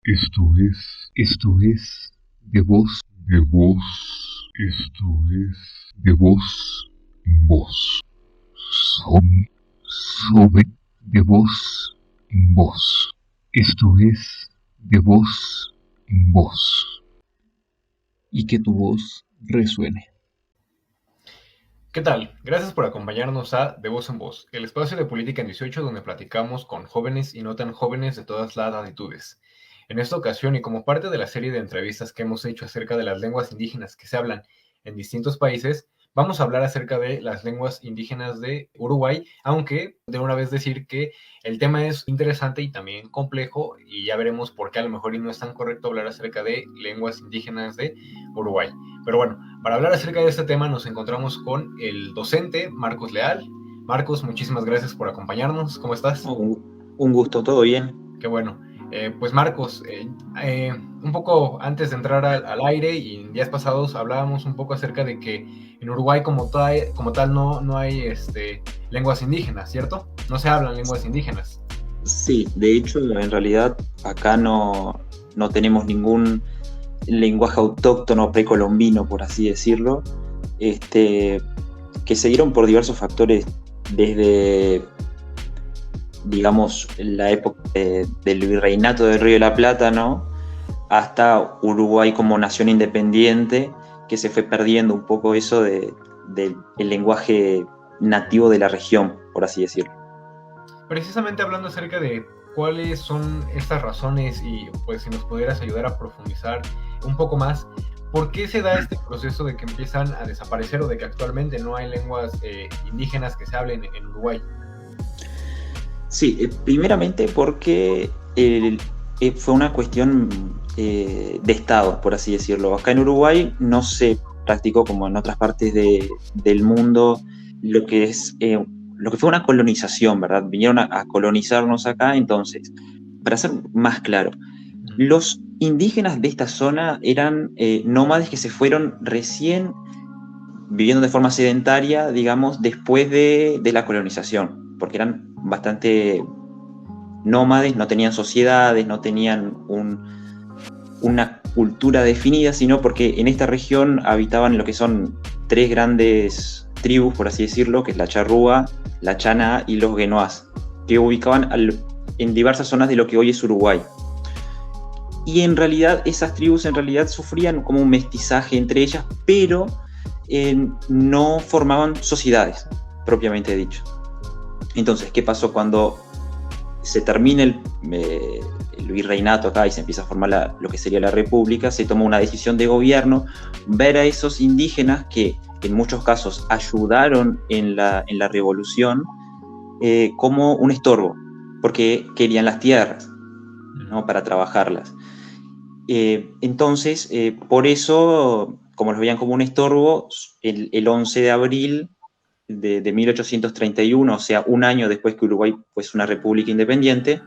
Esto es esto es de voz en voz. Sobre de voz en voz. Esto es de voz en voz. Y que tu voz resuene. ¿Qué tal? Gracias por acompañarnos a De Voz en Voz, el espacio de política en 18 donde platicamos con jóvenes y no tan jóvenes de todas las latitudes. En esta ocasión y como parte de la serie de entrevistas que hemos hecho acerca de las lenguas indígenas que se hablan en distintos países, vamos a hablar acerca de las lenguas indígenas de Uruguay, aunque de una vez decir que el tema es interesante y también complejo y ya veremos por qué a lo mejor y no es tan correcto hablar acerca de lenguas indígenas de Uruguay. Pero bueno, para hablar acerca de este tema nos encontramos con el docente Marcos Leal. Marcos, muchísimas gracias por acompañarnos. ¿Cómo estás? Un gusto, ¿todo bien? Qué bueno. Pues Marcos, un poco antes de entrar al aire y en días pasados hablábamos un poco acerca de que en Uruguay como tal no hay lenguas indígenas, ¿cierto? No se hablan lenguas indígenas. Sí, de hecho, en realidad acá no tenemos ningún lenguaje autóctono precolombino, por así decirlo, que se dieron por diversos factores desde, digamos, la época del virreinato del Río de la Plata, ¿no? Hasta Uruguay como nación independiente, que se fue perdiendo un poco eso del lenguaje nativo de la región, por así decirlo. Precisamente hablando acerca de cuáles son estas razones y pues si nos pudieras ayudar a profundizar un poco más, ¿por qué se da este proceso de que empiezan a desaparecer o de que actualmente no hay lenguas indígenas que se hablen en Uruguay? Sí, primeramente porque fue una cuestión de Estado, por así decirlo. Acá en Uruguay no se practicó como en otras partes del mundo lo que fue una colonización, ¿verdad? Vinieron a colonizarnos acá, entonces, para ser más claro, los indígenas de esta zona eran nómades que se fueron recién viviendo de forma sedentaria, digamos, después de la colonización, porque eran bastante nómades, no tenían sociedades, no tenían una cultura definida, sino porque en esta región habitaban lo que son tres grandes tribus, por así decirlo, que es la charrúa, la chana y los guenoás, que ubicaban en diversas zonas de lo que hoy es Uruguay. Y en realidad esas tribus sufrían como un mestizaje entre ellas, pero no formaban sociedades, propiamente dicho. Entonces, ¿qué pasó cuando se termina el virreinato acá y se empieza a formar lo que sería la república? Se tomó una decisión de gobierno, ver a esos indígenas que en muchos casos ayudaron en la revolución como un estorbo, porque querían las tierras, ¿no? Para trabajarlas. Entonces, por eso, como los veían como un estorbo, el 11 de abril de 1831, o sea, un año después que Uruguay fuese una república independiente,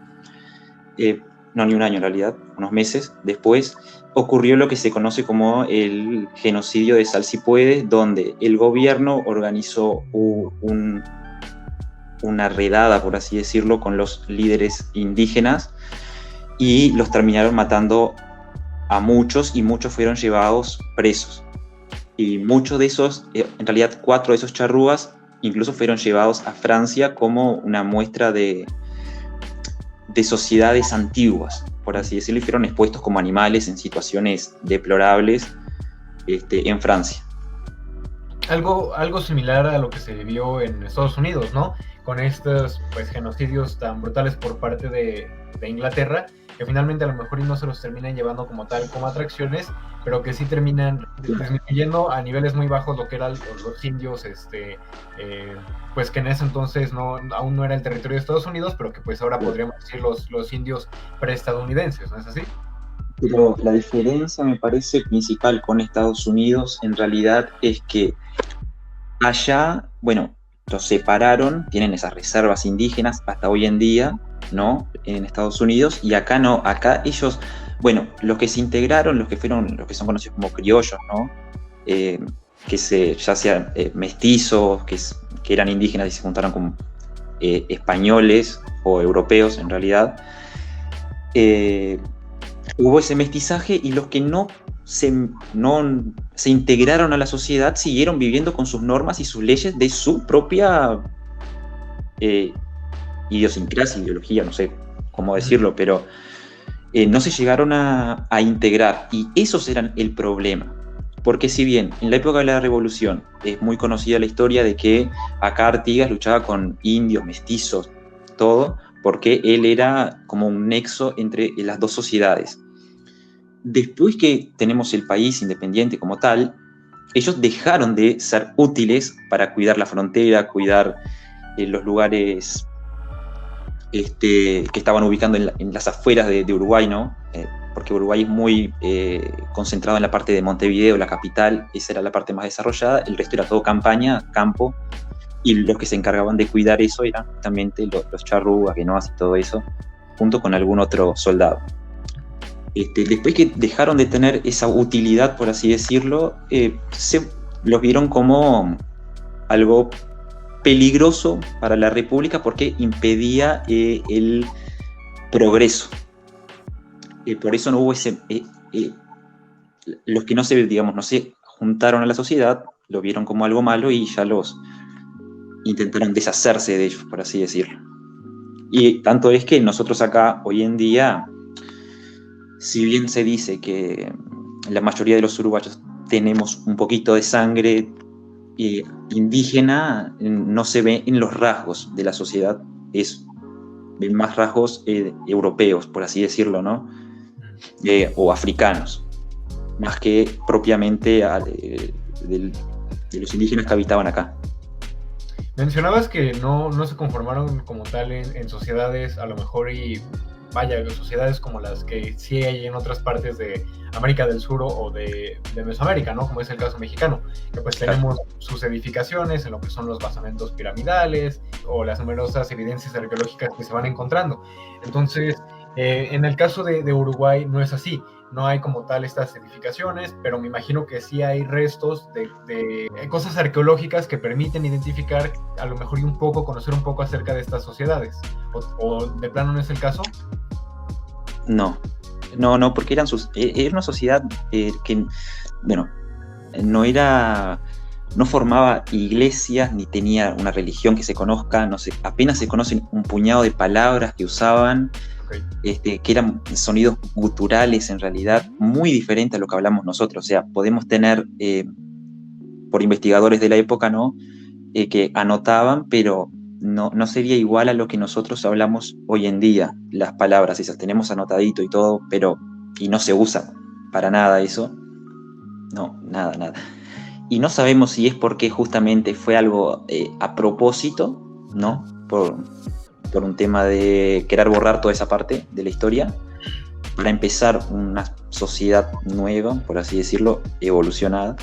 no ni un año en realidad, unos meses después, ocurrió lo que se conoce como el genocidio de Salsipuedes, donde el gobierno organizó una redada, por así decirlo, con los líderes indígenas y los terminaron matando a muchos, y muchos fueron llevados presos. Y muchos de esos, en realidad 4 de esos charrúas, incluso fueron llevados a Francia como una muestra de sociedades antiguas, por así decirlo, y fueron expuestos como animales en situaciones deplorables en Francia. Algo similar a lo que se vivió en Estados Unidos, ¿no? Con estos genocidios tan brutales por parte de Inglaterra, que finalmente a lo mejor no se los terminan llevando como tal, como atracciones, pero que sí terminan disminuyendo a niveles muy bajos lo que eran los indios, pues que en ese entonces aún no era el territorio de Estados Unidos, pero que pues ahora podríamos decir los indios preestadounidenses, ¿no es así? Pero la diferencia, me parece, principal con Estados Unidos en realidad es que allá, bueno, los separaron, tienen esas reservas indígenas hasta hoy en día, ¿no? En Estados Unidos, y acá no, acá ellos, bueno, los que se integraron, los que son conocidos como criollos, ¿no? Ya sean mestizos, que eran indígenas y se juntaron con españoles o europeos en realidad, hubo ese mestizaje y los que no se integraron a la sociedad siguieron viviendo con sus normas y sus leyes de su propia idiosincrasia, ideología, no sé cómo decirlo, pero no se llegaron a integrar, y esos eran el problema. Porque si bien en la época de la Revolución es muy conocida la historia de que acá Artigas luchaba con indios, mestizos, todo, porque él era como un nexo entre las dos sociedades. Después que tenemos el país independiente como tal, ellos dejaron de ser útiles para cuidar la frontera, cuidar los lugares que estaban ubicando en las afueras de Uruguay, ¿no? Porque Uruguay es muy concentrado en la parte de Montevideo, la capital, esa era la parte más desarrollada, el resto era todo campaña, campo, y los que se encargaban de cuidar eso eran también los charrúas, quenoas y todo eso, junto con algún otro soldado. Después que dejaron de tener esa utilidad, por así decirlo, los vieron como algo peligroso para la República porque impedía el progreso. Por eso no hubo los que no se juntaron a la sociedad, lo vieron como algo malo y ya los intentaron deshacerse de ellos, por así decirlo. Y tanto es que nosotros acá, hoy en día, si bien se dice que la mayoría de los uruguayos tenemos un poquito de sangre indígena, no se ve en los rasgos de la sociedad, ven más rasgos europeos, por así decirlo, ¿no? O africanos, más que propiamente de los indígenas que habitaban acá. Mencionabas que no se conformaron como tal en sociedades, a lo mejor, y vaya, sociedades como las que sí hay en otras partes de América del Sur o de Mesoamérica, ¿no? Como es el caso mexicano, que pues tenemos sus edificaciones en lo que son los basamentos piramidales o las numerosas evidencias arqueológicas que se van encontrando. Entonces, en el caso de Uruguay no es así, no hay como tal estas edificaciones, pero me imagino que sí hay restos de cosas arqueológicas que permiten identificar, a lo mejor, y un poco, conocer un poco acerca de estas sociedades. ¿O de plano no es el caso? No, porque era una sociedad que, bueno, no formaba iglesias ni tenía una religión que se conozca, apenas se conocen un puñado de palabras que usaban, que eran sonidos guturales en realidad, muy diferentes a lo que hablamos nosotros. O sea, podemos tener, por investigadores de la época, ¿no? Que anotaban, pero no sería igual a lo que nosotros hablamos hoy en día, las palabras esas, tenemos anotadito y todo, y no se usa para nada eso, no, nada. Y no sabemos si es porque justamente fue algo a propósito, ¿no? Por un tema de querer borrar toda esa parte de la historia, para empezar una sociedad nueva, por así decirlo, evolucionada,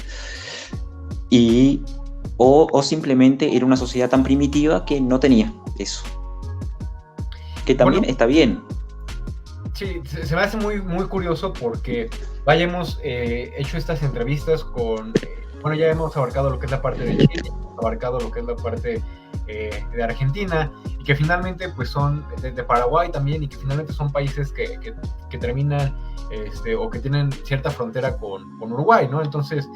o simplemente era una sociedad tan primitiva que no tenía eso. Que también está bien. Sí, se me hace muy, muy curioso porque hemos hecho estas entrevistas con... ya hemos abarcado lo que es la parte de Chile, hemos abarcado lo que es la parte de Argentina, y que finalmente pues son de Paraguay también, y que finalmente son países que terminan o que tienen cierta frontera con Uruguay, ¿no? Entonces,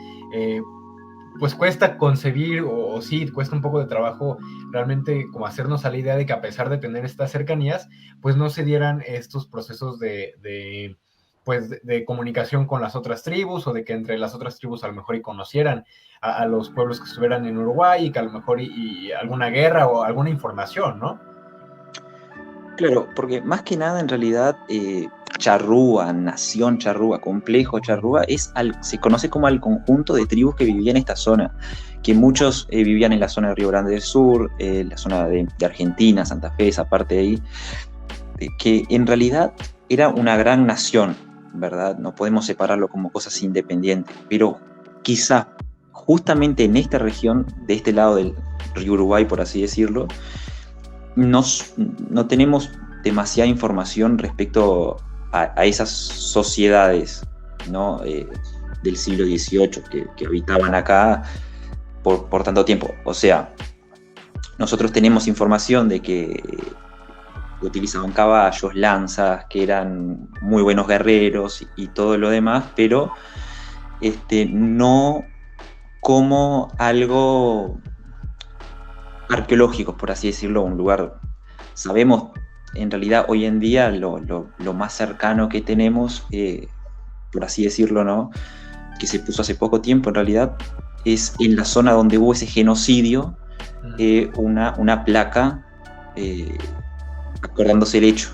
pues cuesta concebir, o sí, cuesta un poco de trabajo realmente como hacernos a la idea de que, a pesar de tener estas cercanías, pues no se dieran estos procesos de comunicación con las otras tribus, o de que entre las otras tribus a lo mejor y conocieran a los pueblos que estuvieran en Uruguay, y que a lo mejor y alguna guerra o alguna información, ¿no? Claro, porque más que nada en realidad Charrúa, nación Charrúa, complejo Charrúa, se conoce como al conjunto de tribus que vivían en esta zona, que muchos vivían en la zona de Río Grande del Sur, la zona de Argentina, Santa Fe, esa parte de ahí, que en realidad era una gran nación, ¿verdad? No podemos separarlo como cosas independientes, pero quizá justamente en esta región, de este lado del río Uruguay, por así decirlo, no tenemos demasiada información respecto a esas sociedades, ¿no? Del siglo XVIII que habitaban acá por tanto tiempo. O sea, nosotros tenemos información de que utilizaban caballos, lanzas, que eran muy buenos guerreros y todo lo demás, pero no como algo arqueológico, por así decirlo, un lugar. Sabemos, en realidad, hoy en día lo más cercano que tenemos, por así decirlo, ¿no? Que se puso hace poco tiempo, en realidad, es en la zona donde hubo ese genocidio, una placa acordándose el hecho,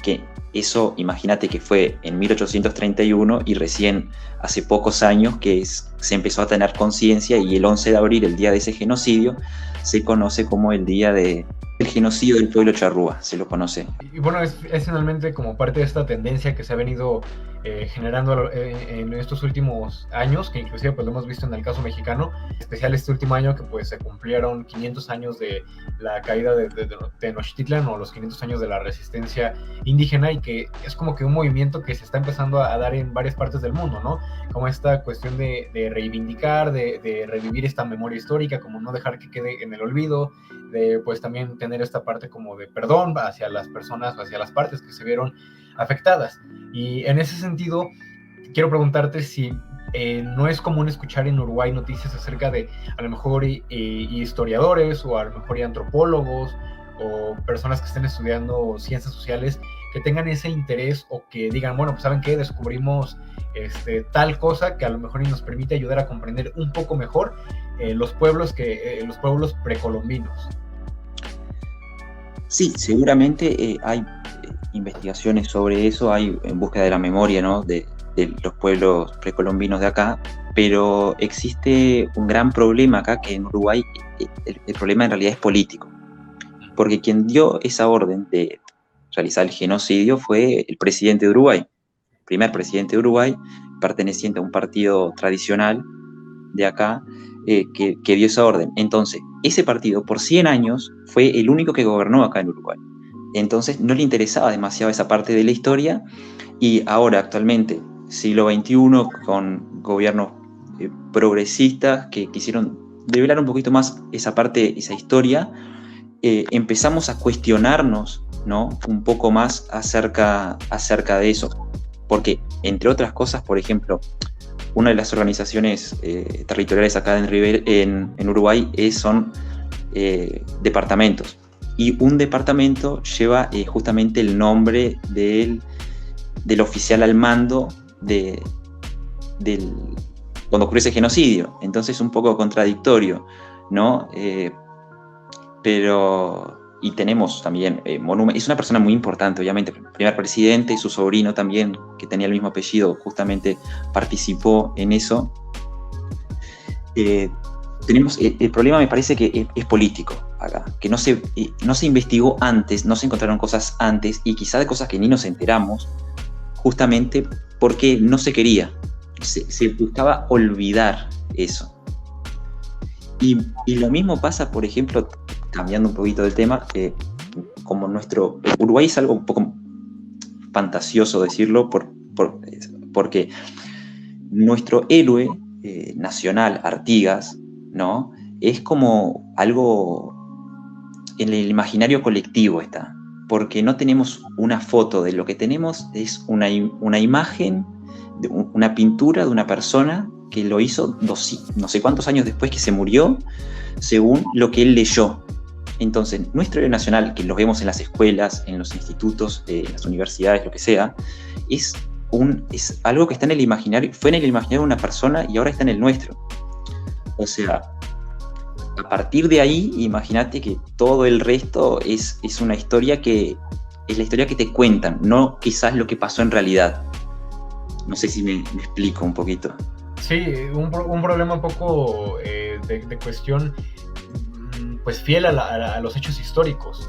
que eso, imagínate que fue en 1831 y recién hace pocos años que se empezó a tener conciencia, y el 11 de abril, el día de ese genocidio, se conoce como el día del genocidio del pueblo charrúa, se lo conoce. Y bueno, es finalmente como parte de esta tendencia que se ha venido generando en estos últimos años, que inclusive pues lo hemos visto en el caso mexicano, en especial este último año que pues se cumplieron 500 años de la caída de Tenochtitlan, o los 500 años de la resistencia indígena, y que es como que un movimiento que se está empezando a dar en varias partes del mundo, ¿no? Como esta cuestión de reivindicar, de revivir esta memoria histórica, como no dejar que quede en el olvido, de pues también tener esta parte como de perdón hacia las personas o hacia las partes que se vieron afectadas. Y en ese sentido, quiero preguntarte si no es común escuchar en Uruguay noticias acerca de a lo mejor historiadores, o a lo mejor antropólogos, o personas que estén estudiando ciencias sociales, que tengan ese interés, o que digan, bueno, pues ¿saben qué? Descubrimos tal cosa que a lo mejor nos permite ayudar a comprender un poco mejor los pueblos precolombinos. Sí, seguramente hay investigaciones sobre eso, hay en búsqueda de la memoria, ¿no? de los pueblos precolombinos de acá, pero existe un gran problema acá, que en Uruguay el problema en realidad es político, porque quien dio esa orden de realizar el genocidio fue el presidente de Uruguay, el primer presidente de Uruguay, perteneciente a un partido tradicional de acá, que dio esa orden. Entonces, ese partido por 100 años fue el único que gobernó acá en Uruguay. Entonces no le interesaba demasiado esa parte de la historia, y ahora actualmente, siglo XXI, con gobiernos progresistas que quisieron develar un poquito más esa parte, esa historia, empezamos a cuestionarnos, ¿no? Un poco más acerca de eso. Porque, entre otras cosas, por ejemplo, una de las organizaciones territoriales acá en Uruguay son departamentos. Y un departamento lleva justamente el nombre del oficial al mando cuando ocurrió ese genocidio. Entonces, un poco contradictorio, ¿no? Y tenemos también monumentos. Es una persona muy importante, obviamente, el primer presidente, y su sobrino también, que tenía el mismo apellido, justamente participó en eso. Tenemos el problema, me parece que es político acá, que no se investigó antes, no se encontraron cosas antes, y quizá de cosas que ni nos enteramos, justamente porque no se quería, se buscaba olvidar eso. Y lo mismo pasa, por ejemplo, cambiando un poquito del tema, como Uruguay es algo un poco fantasioso decirlo, porque nuestro héroe nacional, Artigas, ¿no? Es como algo en el imaginario colectivo está, porque no tenemos una foto de lo que tenemos, es una imagen, una pintura de una persona que lo hizo no sé cuántos años después que se murió, según lo que él leyó. Entonces, nuestro héroe nacional, que lo vemos en las escuelas, en los institutos, en las universidades, lo que sea, es algo que está en el imaginario, fue en el imaginario de una persona y ahora está en el nuestro. O sea, a partir de ahí, imagínate que todo el resto es una historia que es la historia que te cuentan, no quizás lo que pasó en realidad. No sé si me explico un poquito. Sí, un problema un poco de cuestión, pues fiel a los hechos históricos.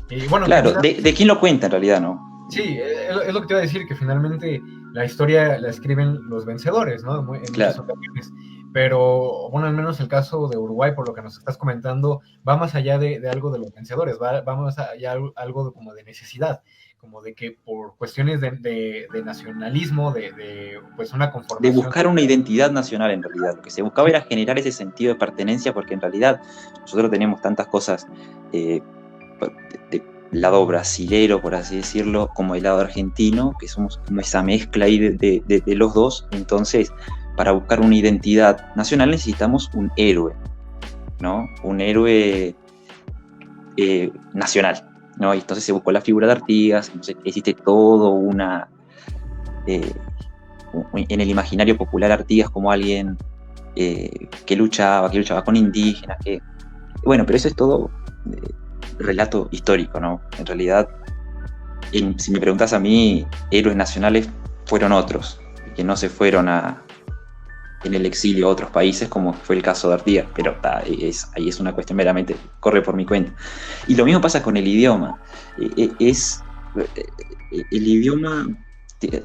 Y bueno, claro, de quién lo cuenta en realidad, ¿no? Sí, es lo que te iba a decir, que finalmente la historia la escriben los vencedores, ¿no? En muchas ocasiones. Pero, bueno, al menos el caso de Uruguay, por lo que nos estás comentando, va más allá de algo de los vencedores, va más allá algo como de necesidad, como de que por cuestiones de nacionalismo, pues una conformación. De buscar una identidad nacional, en realidad. Lo que se buscaba era generar ese sentido de pertenencia, porque en realidad nosotros tenemos tantas cosas lado brasilero, por así decirlo, como el lado argentino, que somos como esa mezcla ahí de los dos. Entonces, para buscar una identidad nacional necesitamos un héroe, ¿no? Un héroe nacional, ¿no? Y entonces se buscó la figura de Artigas, entonces existe todo una... en el imaginario popular Artigas como alguien que luchaba con indígenas, bueno, pero eso es todo relato histórico, ¿no? En realidad, si me preguntas a mí, héroes nacionales fueron otros, que no se fueron en el exilio a otros países, como fue el caso de Artigas, pero ahí es una cuestión meramente, corre por mi cuenta. Y lo mismo pasa con el idioma. El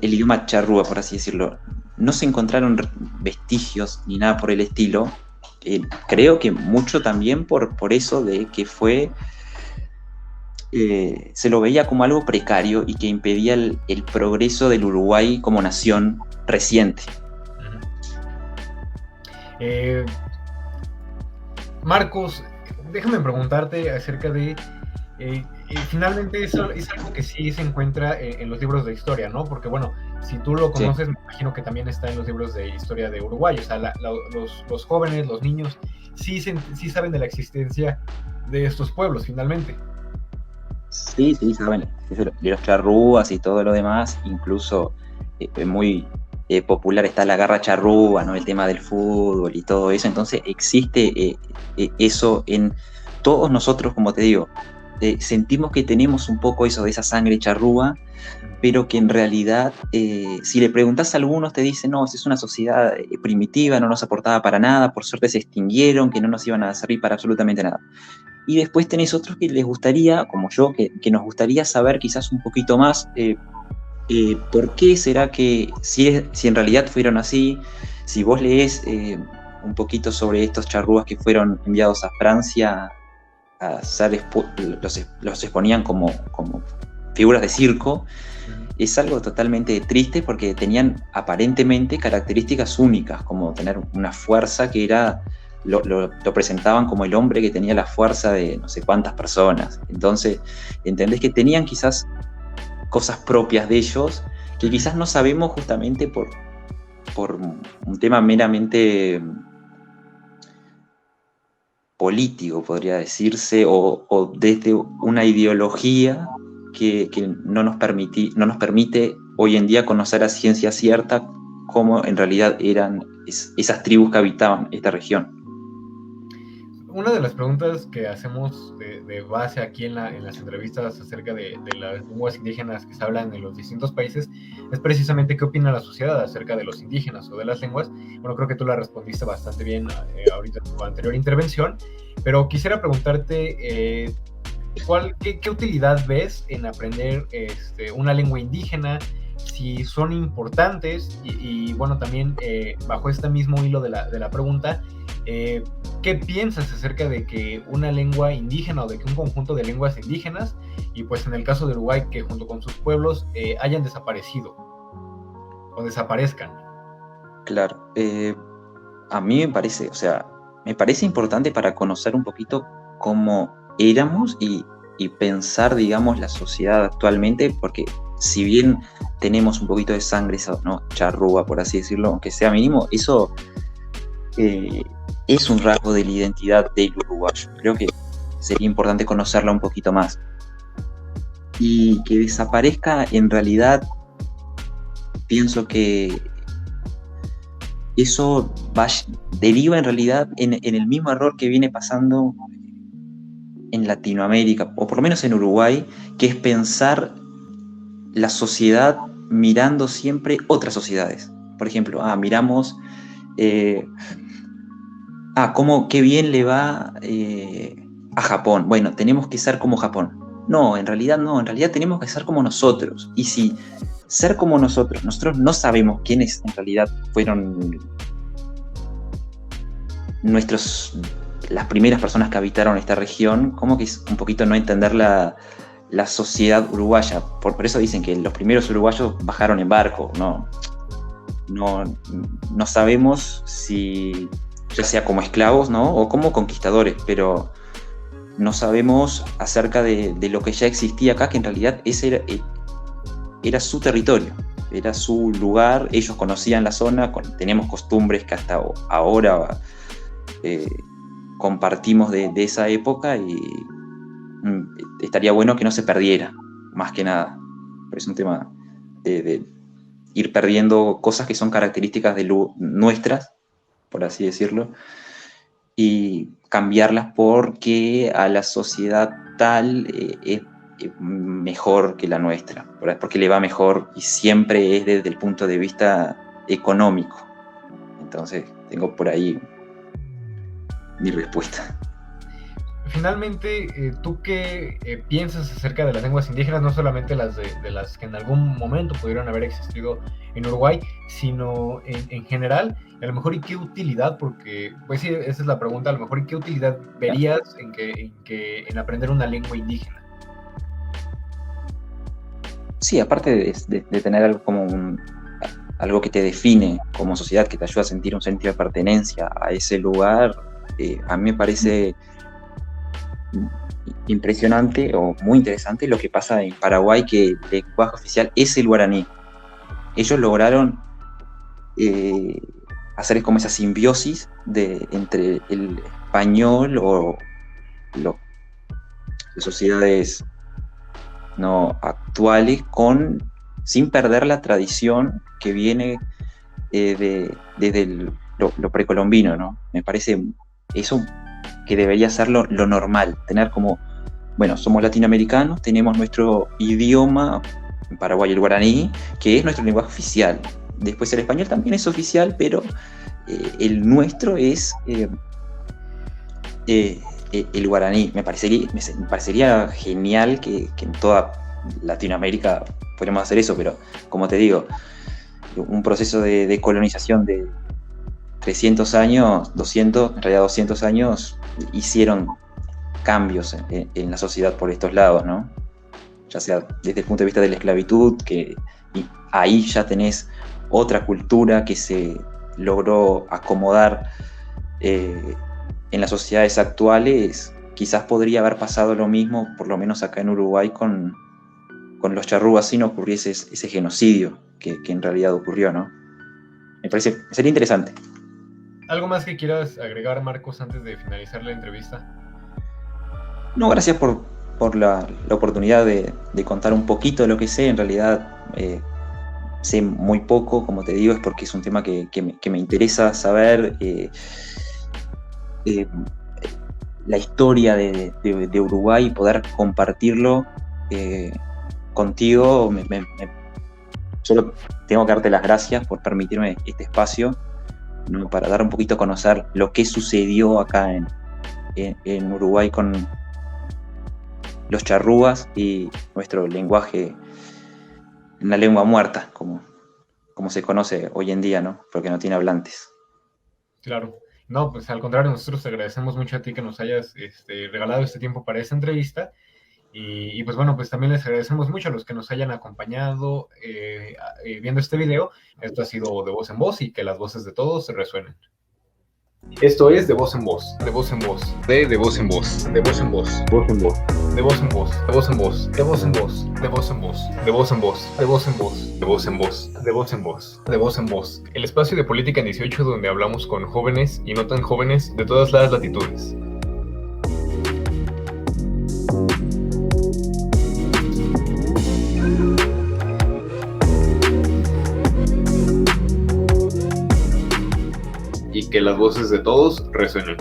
idioma charrúa, por así decirlo, no se encontraron vestigios ni nada por el estilo. Creo que mucho también por eso de que se lo veía como algo precario y que impedía el progreso del Uruguay como nación reciente. Marcos, déjame preguntarte acerca de... finalmente eso es algo que sí se encuentra en los libros de historia, ¿no? Porque bueno, si tú lo conoces, sí, me imagino que también está en los libros de historia de Uruguay. O sea, los jóvenes, los niños, sí saben de la existencia de estos pueblos, finalmente. Sí, saben. De los charrúas y todo lo demás, incluso muy popular está la garra charrúa, ¿no? El tema del fútbol y todo eso. Entonces existe eso en todos nosotros, como te digo. Sentimos que tenemos un poco eso de esa sangre charrúa, pero que en realidad, si le preguntas a algunos, te dicen, no, es una sociedad primitiva, no nos aportaba para nada, por suerte se extinguieron, que no nos iban a servir para absolutamente nada. Y después tenés otros que les gustaría, como yo, que nos gustaría saber quizás un poquito más por qué será que, si en realidad fueron así, si vos lees un poquito sobre estos charrúas que fueron enviados a Francia, los exponían como figuras de circo, es algo totalmente triste porque tenían aparentemente características únicas, como tener una fuerza que era, lo presentaban como el hombre que tenía la fuerza de no sé cuántas personas. Entonces, entendés que tenían quizás cosas propias de ellos que quizás no sabemos justamente por un tema meramente político, podría decirse, o desde una ideología que no nos permite hoy en día conocer a ciencia cierta cómo en realidad eran esas tribus que habitaban esta región. Una de las preguntas que hacemos de base aquí en las entrevistas acerca de las lenguas indígenas que se hablan en los distintos países es precisamente qué opina la sociedad acerca de los indígenas o de las lenguas. Bueno, creo que tú la respondiste bastante bien ahorita en tu anterior intervención, pero quisiera preguntarte ¿qué utilidad ves en aprender una lengua indígena? Si son importantes y bueno, también bajo este mismo hilo de la pregunta, ¿qué piensas acerca de que una lengua indígena o de que un conjunto de lenguas indígenas, y pues en el caso de Uruguay, que junto con sus pueblos hayan desaparecido o desaparezcan? Claro, a mí me parece importante para conocer un poquito cómo éramos y pensar, digamos, la sociedad actualmente, porque si bien tenemos un poquito de sangre, ¿no? Charrúa, por así decirlo, aunque sea mínimo, eso es un rasgo de la identidad del uruguayo. Creo que sería importante conocerla un poquito más. Y que desaparezca, en realidad, pienso que eso deriva en realidad en el mismo error que viene pasando en Latinoamérica, o por lo menos en Uruguay, que es pensar la sociedad mirando siempre otras sociedades. Por ejemplo, miramos qué bien le va a Japón. Bueno, tenemos que ser como Japón. No, en realidad tenemos que ser como nosotros. Y si ser como nosotros no sabemos quiénes en realidad fueron las primeras personas que habitaron esta región, como que es un poquito no entender la sociedad uruguaya. Por eso dicen que los primeros uruguayos bajaron en barco. No sabemos si ya sea como esclavos, ¿no? O como conquistadores, pero no sabemos acerca de lo que ya existía acá, que en realidad ese era su territorio, era su lugar, ellos conocían la zona, teníamos costumbres que hasta ahora compartimos de esa época, y estaría bueno que no se perdiera, más que nada. Pero es un tema de ir perdiendo cosas que son características nuestras, por así decirlo, y cambiarlas porque a la sociedad tal es mejor que la nuestra, porque le va mejor, y siempre es desde el punto de vista económico. Entonces tengo por ahí mi respuesta. Finalmente, ¿tú qué piensas acerca de las lenguas indígenas? No solamente las de las que en algún momento pudieron haber existido en Uruguay, sino en general, a lo mejor, ¿y qué utilidad? Porque, pues sí, esa es la pregunta, a lo mejor, ¿y qué utilidad verías en aprender una lengua indígena? Sí, aparte de tener algo como algo que te define como sociedad, que te ayuda a sentir un sentido de pertenencia a ese lugar, a mí me parece impresionante o muy interesante lo que pasa en Paraguay, que el lenguaje oficial es el guaraní. Ellos lograron hacer como esa simbiosis entre el español o las sociedades no actuales, sin perder la tradición que viene desde lo precolombino, ¿no? Me parece eso que debería ser lo normal, tener como, bueno, somos latinoamericanos, tenemos nuestro idioma, en Paraguay el guaraní, que es nuestro lenguaje oficial. Después el español también es oficial, pero el nuestro es el guaraní. Me parecería genial que en toda Latinoamérica podamos hacer eso, pero como te digo, un proceso de colonización de 300 años, 200, en realidad 200 años, hicieron cambios en la sociedad por estos lados, ¿no? Ya sea desde el punto de vista de la esclavitud, y ahí ya tenés otra cultura que se logró acomodar en las sociedades actuales. Quizás podría haber pasado lo mismo, por lo menos acá en Uruguay, con los charrúas, si no ocurriese ese genocidio que en realidad ocurrió, ¿no? Me parece, sería interesante. ¿Algo más que quieras agregar, Marcos, antes de finalizar la entrevista? No, gracias por la oportunidad de contar un poquito de lo que sé. En realidad sé muy poco, como te digo, es porque es un tema que me interesa saber. La historia de Uruguay, y poder compartirlo contigo. Solo tengo que darte las gracias por permitirme este espacio, ¿no? Para dar un poquito a conocer lo que sucedió acá en Uruguay con los charrúas y nuestro lenguaje, una lengua muerta, como se conoce hoy en día, ¿no? Porque no tiene hablantes. Claro. No, pues al contrario, nosotros te agradecemos mucho a ti que nos hayas regalado este tiempo para esta entrevista. Y pues bueno, pues también les agradecemos mucho a los que nos hayan acompañado viendo este video. Esto ha sido De Voz en Voz, y que las voces de todos resuenen. Esto es De Voz en Voz, De Voz en Voz, De Voz en Voz, De Voz en Voz, Voz en Voz, De Voz en Voz, De Voz en Voz, De Voz en Voz, De Voz en Voz, De Voz en Voz, De Voz en Voz, De Voz en Voz, De Voz en Voz, De Voz en Voz. El espacio de Política en 18 donde hablamos con jóvenes y no tan jóvenes de todas las latitudes. Y que las voces de todos resuenen.